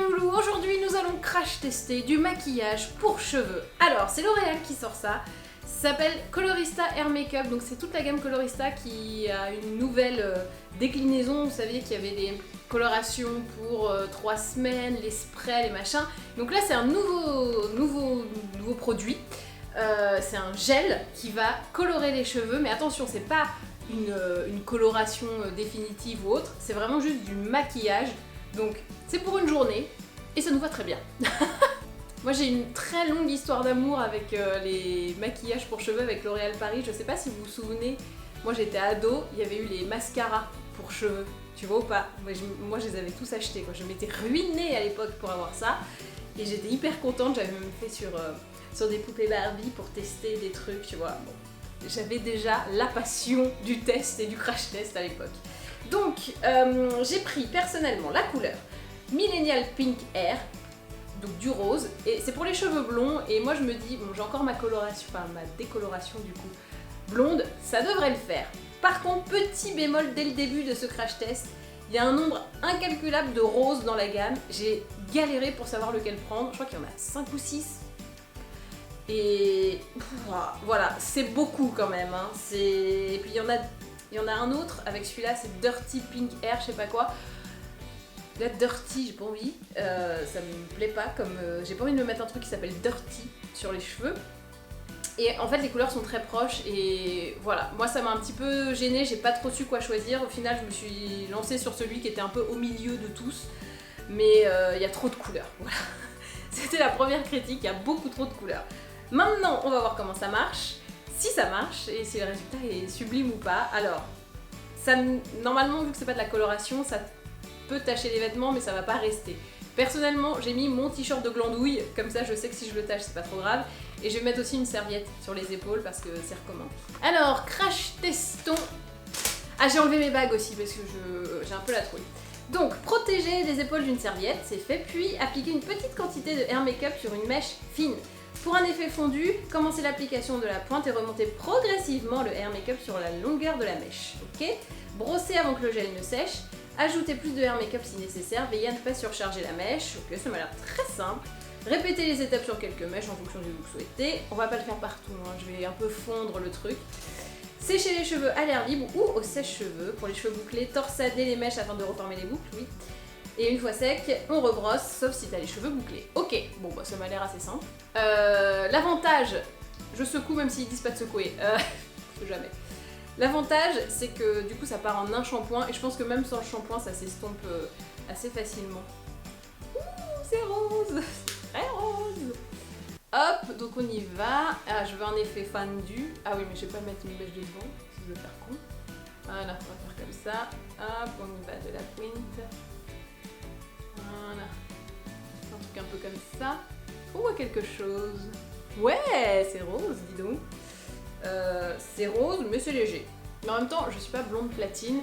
loulous, aujourd'hui nous allons crash tester du maquillage pour cheveux. Alors c'est L'Oréal qui sort ça, ça s'appelle Colorista Hair Makeup, donc c'est toute la gamme Colorista qui a une nouvelle déclinaison. Vous saviez qu'il y avait des colorations pour 3 semaines, les sprays, les machins. Donc là c'est un nouveau produit, c'est un gel qui va colorer les cheveux, mais attention, c'est pas une coloration définitive ou autre, c'est vraiment juste du maquillage. Donc c'est pour une journée et ça nous va très bien. Moi j'ai une très longue histoire d'amour avec les maquillages pour cheveux avec L'Oréal Paris. Je sais pas si vous vous souvenez, moi j'étais ado, il y avait eu les mascaras pour cheveux, tu vois ou pas? Moi je les avais tous achetés quoi. Je m'étais ruinée à l'époque pour avoir ça et j'étais hyper contente. J'avais même fait sur des poupées Barbie pour tester des trucs, tu vois. Bon, j'avais déjà la passion du test et du crash test à l'époque. Donc, j'ai pris personnellement la couleur Millennial Pink Hair, donc du rose, et c'est pour les cheveux blonds, et moi je me dis, bon j'ai encore ma coloration, enfin ma décoloration du coup, blonde, ça devrait le faire. Par contre, petit bémol dès le début de ce crash test, il y a un nombre incalculable de roses dans la gamme, j'ai galéré pour savoir lequel prendre, je crois qu'il y en a 5 ou 6. Et voilà, c'est beaucoup quand même, hein. Et puis il y en a un autre, avec celui-là, c'est Dirty Pink Hair, je sais pas quoi. Là, Dirty, j'ai pas envie, ça me plaît pas, comme j'ai pas envie de me mettre un truc qui s'appelle Dirty sur les cheveux. Et en fait, les couleurs sont très proches, et voilà, moi ça m'a un petit peu gênée, j'ai pas trop su quoi choisir. Au final, je me suis lancée sur celui qui était un peu au milieu de tous, mais il y a trop de couleurs, voilà. C'était la première critique, il y a beaucoup trop de couleurs. Maintenant, on va voir comment ça marche. Si ça marche et si le résultat est sublime ou pas. Alors, normalement, vu que c'est pas de la coloration, ça peut tacher les vêtements, mais ça va pas rester. Personnellement, j'ai mis mon t-shirt de glandouille, comme ça je sais que si je le tâche, c'est pas trop grave. Et je vais mettre aussi une serviette sur les épaules parce que c'est recommandé. Alors, crash testons. Ah, j'ai enlevé mes bagues aussi parce que j'ai un peu la trouille. Donc, protéger les épaules d'une serviette, c'est fait, puis appliquer une petite quantité de hair makeup sur une mèche fine. Pour un effet fondu, commencez l'application de la pointe et remontez progressivement le hair make-up sur la longueur de la mèche. Ok ? Brossez avant que le gel ne sèche. Ajoutez plus de hair make-up si nécessaire. Veillez à ne pas surcharger la mèche. Ok, ça m'a l'air très simple. Répétez les étapes sur quelques mèches en fonction du look souhaité. On va pas le faire partout, hein. Je vais un peu fondre le truc. Séchez les cheveux à l'air libre ou au sèche-cheveux. Pour les cheveux bouclés, torsadez les mèches afin de reformer les boucles, oui. Et une fois sec, on rebrosse, sauf si t'as les cheveux bouclés. Ok, bon bah ça m'a l'air assez simple. L'avantage, je secoue même s'ils disent pas de secouer, jamais. L'avantage, c'est que du coup ça part en un shampoing, et je pense que même sans le shampoing, ça s'estompe assez facilement. Ouh, c'est rose, c'est très rose. Hop, donc on y va. Ah, je veux un effet fendu. Ah oui, mais je vais pas mettre une mèche devant, si je veux faire con. Voilà, on va faire comme ça. Hop, on y va de la pointe. Voilà. Un truc un peu comme ça. On voit quelque chose. Ouais, c'est rose, dis donc. C'est rose, mais c'est léger. Mais en même temps, je suis pas blonde platine.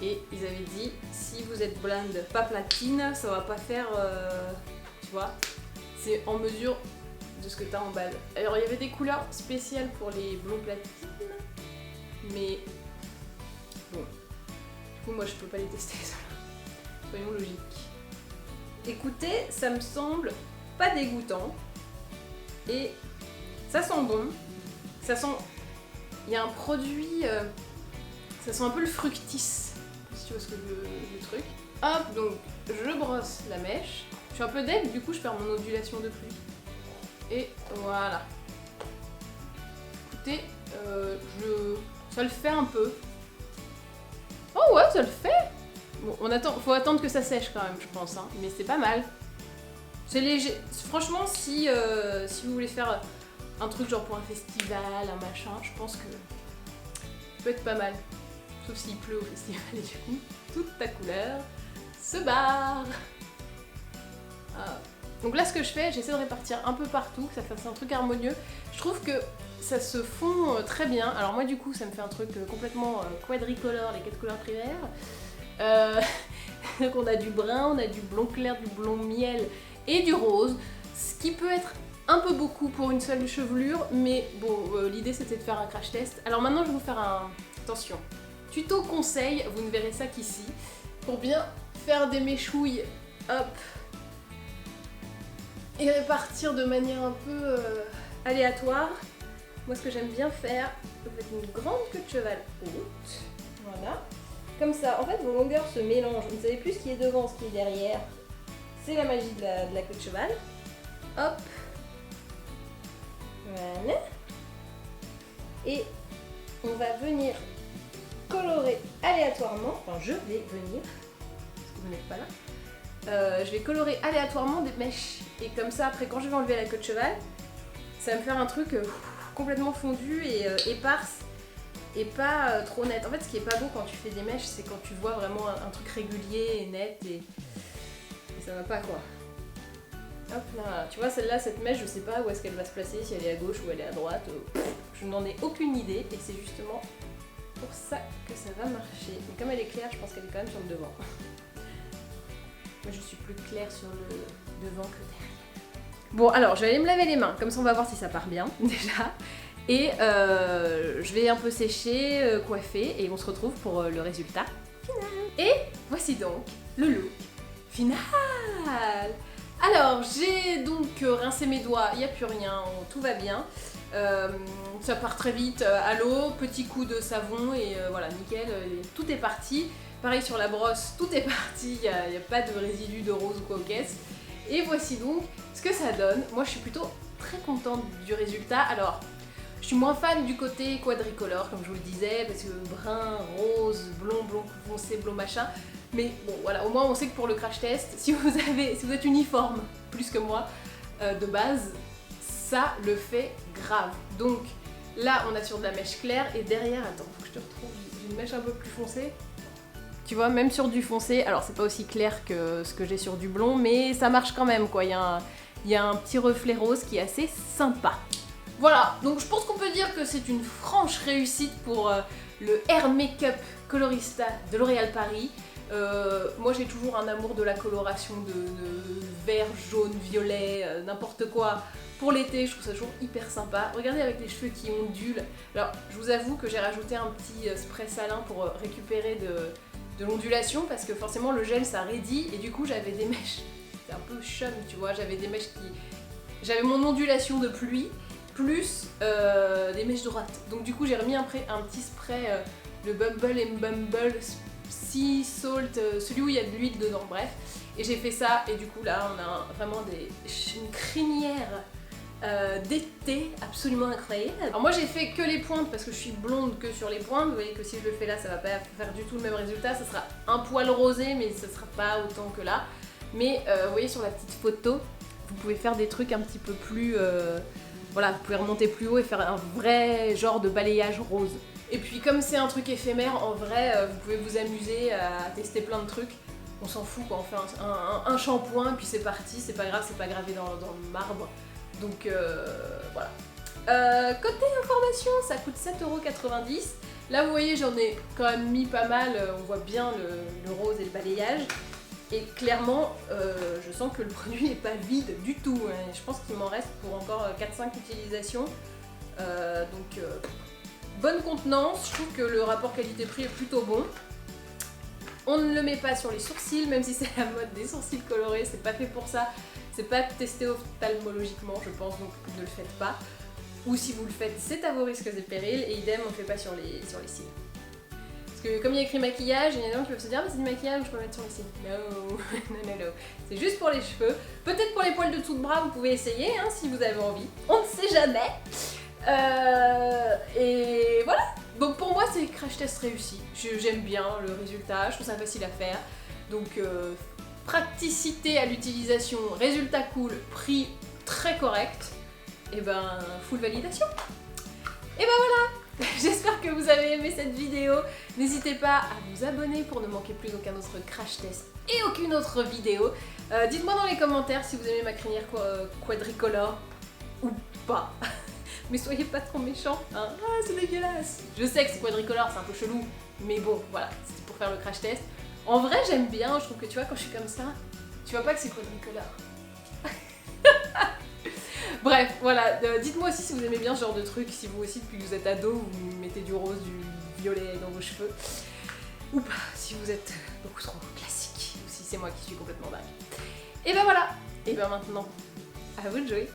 Et ils avaient dit, si vous êtes blonde pas platine, ça va pas faire... tu vois, c'est en mesure de ce que t'as en balle. Alors, il y avait des couleurs spéciales pour les blonds platines. Mais... bon. Du coup, moi, je peux pas les tester, ça. Soyons logiques. Écoutez, ça me semble pas dégoûtant et ça sent bon. Ça sent... il y a un produit... ça sent un peu le fructis, si tu vois ce que le truc. Hop, donc je brosse la mèche. Je suis un peu deg, du coup je perds mon ondulation de pluie. Et voilà. Écoutez, ça le fait un peu. Oh ouais, ça le fait. Bon, faut attendre que ça sèche quand même, je pense, hein. Mais c'est pas mal. C'est léger. Franchement, si vous voulez faire un truc genre pour un festival, un machin, je pense que ça peut être pas mal. Sauf s'il pleut au festival et du coup, toute ta couleur se barre. Ah. Donc là, ce que je fais, j'essaie de répartir un peu partout, que ça fasse un truc harmonieux. Je trouve que ça se fond très bien. Alors moi, du coup, ça me fait un truc complètement quadricolore, les 4 couleurs primaires. Donc on a du brun, on a du blond clair, du blond miel et du rose, ce qui peut être un peu beaucoup pour une seule chevelure, mais bon, l'idée c'était de faire un crash test. Alors maintenant je vais vous faire un... attention, tuto conseil, vous ne verrez ça qu'ici, pour bien faire des méchouilles, hop, et répartir de manière un peu aléatoire. Moi ce que j'aime bien faire, vous faites une grande queue de cheval haute, voilà. Comme ça, en fait vos longueurs se mélangent, vous ne savez plus ce qui est devant, ce qui est derrière. C'est la magie de la queue de cheval. Hop. Voilà. Et on va venir colorer aléatoirement, enfin je vais venir, parce que vous n'êtes pas là, je vais colorer aléatoirement des mèches. Et comme ça, après quand je vais enlever la queue de cheval, ça va me faire un truc complètement fondu et éparse et pas trop net. En fait, ce qui est pas beau quand tu fais des mèches, c'est quand tu vois vraiment un truc régulier et net et ça va pas quoi. Hop là, tu vois celle-là, cette mèche, je sais pas où est-ce qu'elle va se placer, si elle est à gauche ou elle est à droite, je n'en ai aucune idée et c'est justement pour ça que ça va marcher. Mais comme elle est claire, je pense qu'elle est quand même sur le devant. Moi je suis plus claire sur le devant que derrière. Bon alors, je vais aller me laver les mains, comme ça on va voir si ça part bien déjà. Et je vais un peu sécher, coiffer et on se retrouve pour le résultat final. Et voici donc le look final. Alors, j'ai donc rincé mes doigts, il n'y a plus rien, tout va bien. Ça part très vite à l'eau, petit coup de savon et voilà, nickel, tout est parti. Pareil sur la brosse, tout est parti, il n'y a pas de résidus de rose ou quoi aux caisses. Et voici donc ce que ça donne. Moi, je suis plutôt très contente du résultat. Alors, je suis moins fan du côté quadricolore, comme je vous le disais, parce que brun, rose, blond, blond foncé, blond machin. Mais bon voilà, au moins on sait que pour le crash test, si vous êtes uniforme plus que moi de base, ça le fait grave. Donc là on a sur de la mèche claire et derrière, attends, faut que je te retrouve, j'ai une mèche un peu plus foncée. Tu vois, même sur du foncé, alors c'est pas aussi clair que ce que j'ai sur du blond, mais ça marche quand même quoi, il y a un petit reflet rose qui est assez sympa. Voilà, donc je pense qu'on peut dire que c'est une franche réussite pour le Hair Makeup Colorista de L'Oréal Paris. Moi j'ai toujours un amour de la coloration de vert, jaune, violet, n'importe quoi pour l'été, je trouve ça toujours hyper sympa. Regardez avec les cheveux qui ondulent. Alors je vous avoue que j'ai rajouté un petit spray salin pour récupérer de l'ondulation parce que forcément le gel ça raidit et du coup j'avais des mèches, c'était un peu chum tu vois, j'avais des mèches qui... J'avais mon ondulation de pluie plus des mèches droites. Donc du coup j'ai remis un petit spray, le Bumble and Bumble Sea Salt, celui où il y a de l'huile dedans, bref. Et j'ai fait ça et du coup là on a vraiment une crinière d'été absolument incroyable. Alors moi j'ai fait que les pointes parce que je suis blonde que sur les pointes. Vous voyez que si je le fais là ça va pas faire du tout le même résultat. Ça sera un poil rosé mais ça sera pas autant que là. Mais vous voyez sur la petite photo, vous pouvez faire des trucs un petit peu plus... voilà, vous pouvez remonter plus haut et faire un vrai genre de balayage rose. Et puis comme c'est un truc éphémère, en vrai, vous pouvez vous amuser à tester plein de trucs. On s'en fout quoi, on fait un shampoing puis c'est parti, c'est pas grave, c'est pas gravé dans le marbre. Donc voilà. Côté information, ça coûte 7,90 €. Là vous voyez j'en ai quand même mis pas mal, on voit bien le rose et le balayage. Et clairement, je sens que le produit n'est pas vide du tout. Hein. Je pense qu'il m'en reste pour encore 4-5 utilisations. Donc bonne contenance, je trouve que le rapport qualité-prix est plutôt bon. On ne le met pas sur les sourcils, même si c'est la mode des sourcils colorés, c'est pas fait pour ça. C'est pas testé ophtalmologiquement, je pense, donc ne le faites pas. Ou si vous le faites, c'est à vos risques et périls, et idem, on ne fait pas sur les cils. Parce que comme il y a écrit maquillage, il y en a des gens qui peuvent se dire ah mais c'est du maquillage, je peux mettre sur les cils. No, no. C'est juste pour les cheveux. Peut-être pour les poils de dessous de bras, vous pouvez essayer hein, si vous avez envie. On ne sait jamais. Et voilà. Donc pour moi c'est crash test réussi. J'aime bien le résultat, je trouve ça facile à faire. Donc praticité à l'utilisation, résultat cool, prix très correct. Et ben full validation. Et ben voilà. J'espère que vous avez aimé cette vidéo. N'hésitez pas à vous abonner pour ne manquer plus aucun autre crash test et aucune autre vidéo. Dites-moi dans les commentaires si vous aimez ma crinière quadricolore ou pas. Mais soyez pas trop méchants, hein. Ah, c'est dégueulasse. Je sais que c'est quadricolore, c'est un peu chelou, mais bon, voilà, c'était pour faire le crash test. En vrai, j'aime bien, je trouve que tu vois, quand je suis comme ça, tu vois pas que c'est quadricolore. Bref, voilà, dites-moi aussi si vous aimez bien ce genre de truc, si vous aussi, depuis que vous êtes ado, vous mettez du rose, du violet dans vos cheveux. Ou pas, si vous êtes beaucoup trop classique, ou si c'est moi qui suis complètement dingue. Et ben voilà, et ben maintenant, À vous de jouer.